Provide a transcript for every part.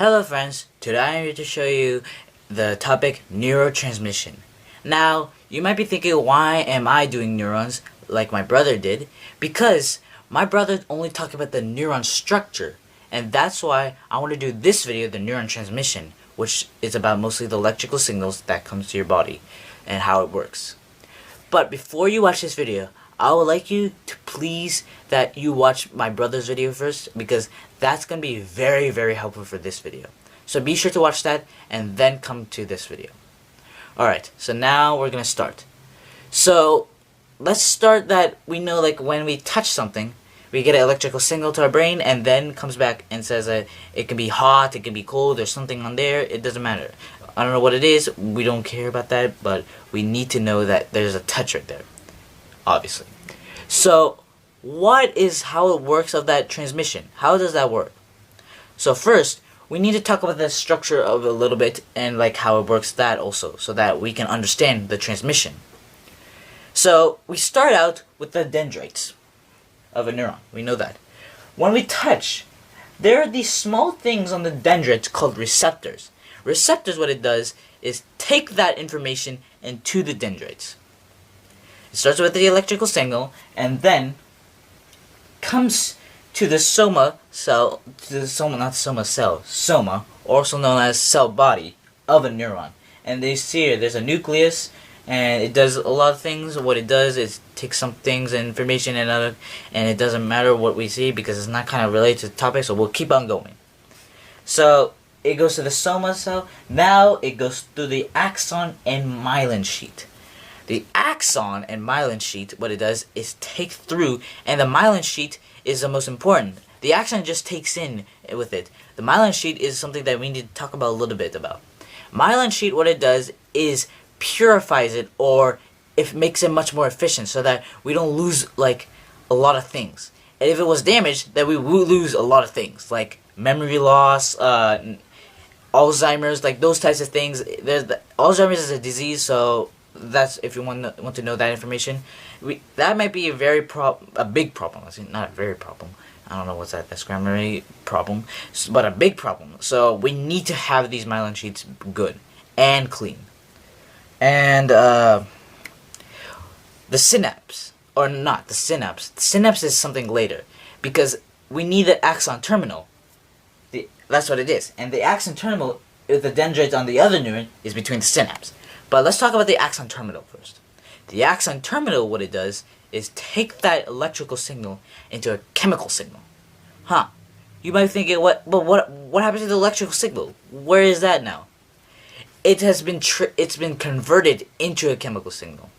Hello friends, today I'm here to show you the topic neurotransmission. Now, you might be thinking, why am I doing neurons like my brother did? Because my brother only talked about the neuron structure, and that's why I want to do this video, the neuron transmission, which is about mostly the electrical signals that comes to your body and how it works. But before you watch this video, I would like you to please that you watch my brother's video first, because that's going to be very, very helpful for this video. So be sure to watch that and then come to this video. Alright, so now we're going to start. So let's start that we know, like, when we touch something, we get an electrical signal to our brain, and then comes back and says that it can be hot, it can be cold, there's something on there, it doesn't matter. I don't know what it is, we don't care about that, but we need to know that there's a touch right there, obviously. So how it works of that transmission? How does that work? So first, we need to talk about the structure of it a little bit, and like how it works that also, so that we can understand the transmission. So we start out with the dendrites of a neuron. We know that. When we touch, there are these small things on the dendrites called receptors. Receptors, what it does is take that information into the dendrites. It starts with the electrical signal and then comes to the soma cell, soma, also known as cell body of a neuron. And they see here, there's a nucleus, and it does a lot of things. What it does is takes some things and information and it doesn't matter what we see because it's not kind of related to the topic, so we'll keep on going. So it goes to the soma cell. Now it goes through the axon and myelin sheet. The axon and myelin sheet, what it does is take through, and the myelin sheet is the most important. The axon just takes in with it. The myelin sheet is something that we need to talk about a little bit about. Myelin sheet, what it does is purifies it, or it makes it much more efficient so that we don't lose like a lot of things. And if it was damaged, then we will lose a lot of things like memory loss, Alzheimer's, like those types of things. Alzheimer's is a disease, so that's if you want to know that information. That might be a big problem. Not a very problem. I don't know what's that. That's grammar problem, but a big problem. So we need to have these myelin sheets good and clean. And the synapse, or not the synapse. The synapse is something later, because we need the axon terminal. That's what it is. And the axon terminal, the dendrite on the other neuron, is between the synapse. But let's talk about the axon terminal first. The axon terminal, what it does is take that electrical signal into a chemical signal. You might be thinking, what happens to the electrical signal? Where is that now? It has been it's been converted into a chemical signal.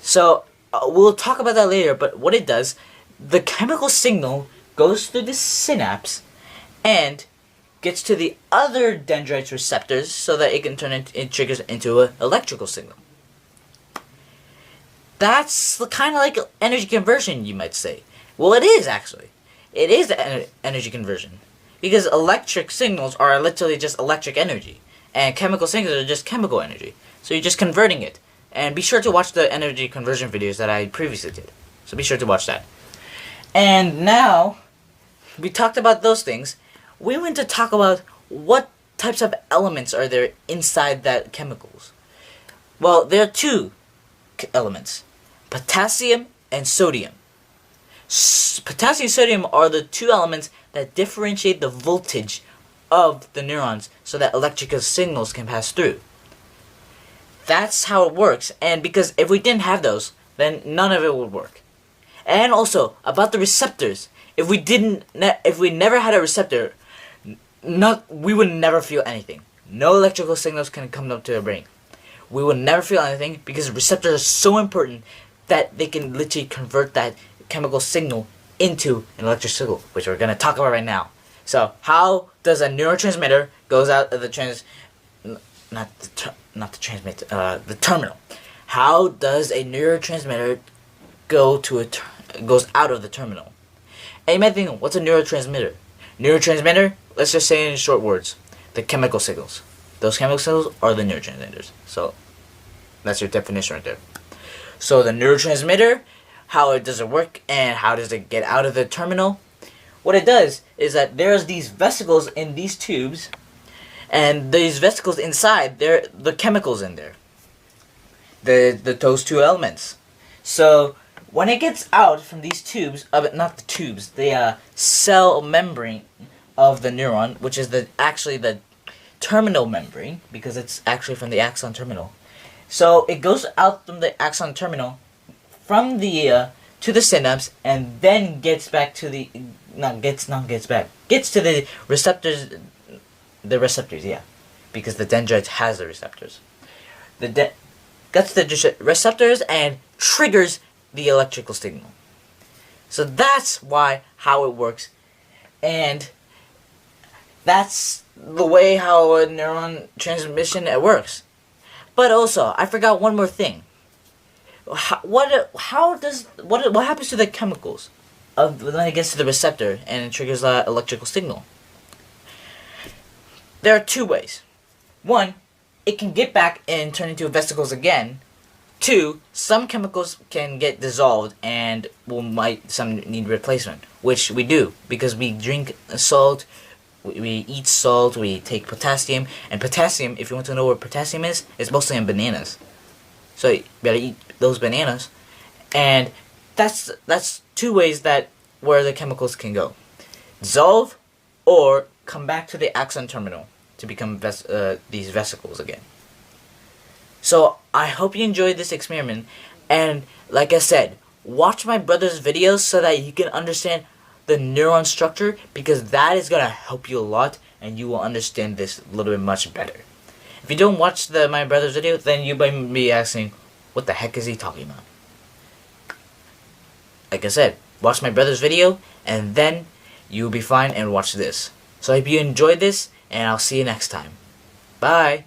So we'll talk about that later. But what it does, the chemical signal goes through the synapse and gets to the other dendrite receptors so that it can it triggers into an electrical signal. That's kind of like energy conversion, you might say. Well, it is actually. It is energy conversion, because electric signals are literally just electric energy, and chemical signals are just chemical energy. So you're just converting it. And be sure to watch the energy conversion videos that I previously did. So be sure to watch that. And now we talked about those things. We went to talk about what types of elements are there inside that chemicals. Well, there are two elements, potassium and sodium. Potassium and sodium are the two elements that differentiate the voltage of the neurons so that electrical signals can pass through. That's how it works, and because if we didn't have those, then none of it would work. And also, about the receptors, if we never had a receptor, we would never feel anything. No electrical signals can come up to our brain. We would never feel anything because receptors are so important that they can literally convert that chemical signal into an electric signal, which we're going to talk about right now. So, how does a neurotransmitter goes out of the the terminal? How does a neurotransmitter goes out of the terminal? And you might think, what's a neurotransmitter? Neurotransmitter, let's just say in short words, the chemical signals. Those chemical signals are the neurotransmitters. So that's your definition right there. So the neurotransmitter, how does it work and how does it get out of the terminal? what it does is that there's these vesicles in these tubes, and these vesicles inside, they're the chemicals in there. Those two elements. So when it gets out from these tubes, not the tubes, the cell membrane of the neuron, which is actually the terminal membrane, because it's actually from the axon terminal. So it goes out from the axon terminal, from the to the synapse, and then gets back to the gets to the receptors. The receptors, yeah, because the dendrite has the receptors. Gets the receptors and triggers the electrical signal. So that's how it works, and that's the way how a neuron transmission works. But also, I forgot one more thing. What happens to the chemicals when it gets to the receptor and it triggers the electrical signal? There are two ways. One, it can get back and turn into vesicles again. Two, some chemicals can get dissolved and some need replacement, which we do because we drink salt, we eat salt, we take potassium, and potassium, if you want to know what potassium is, it's mostly in bananas. So you better eat those bananas, and that's two ways where the chemicals can go: dissolve or come back to the axon terminal to become these vesicles again. So I hope you enjoyed this experiment, and like I said, watch my brother's videos so that you can understand the neuron structure, because that is going to help you a lot and you will understand this a little bit much better. If you don't watch my brother's video, then you might be asking, what the heck is he talking about? Like I said, watch my brother's video and then you'll be fine, and watch this. So I hope you enjoyed this, and I'll see you next time. Bye!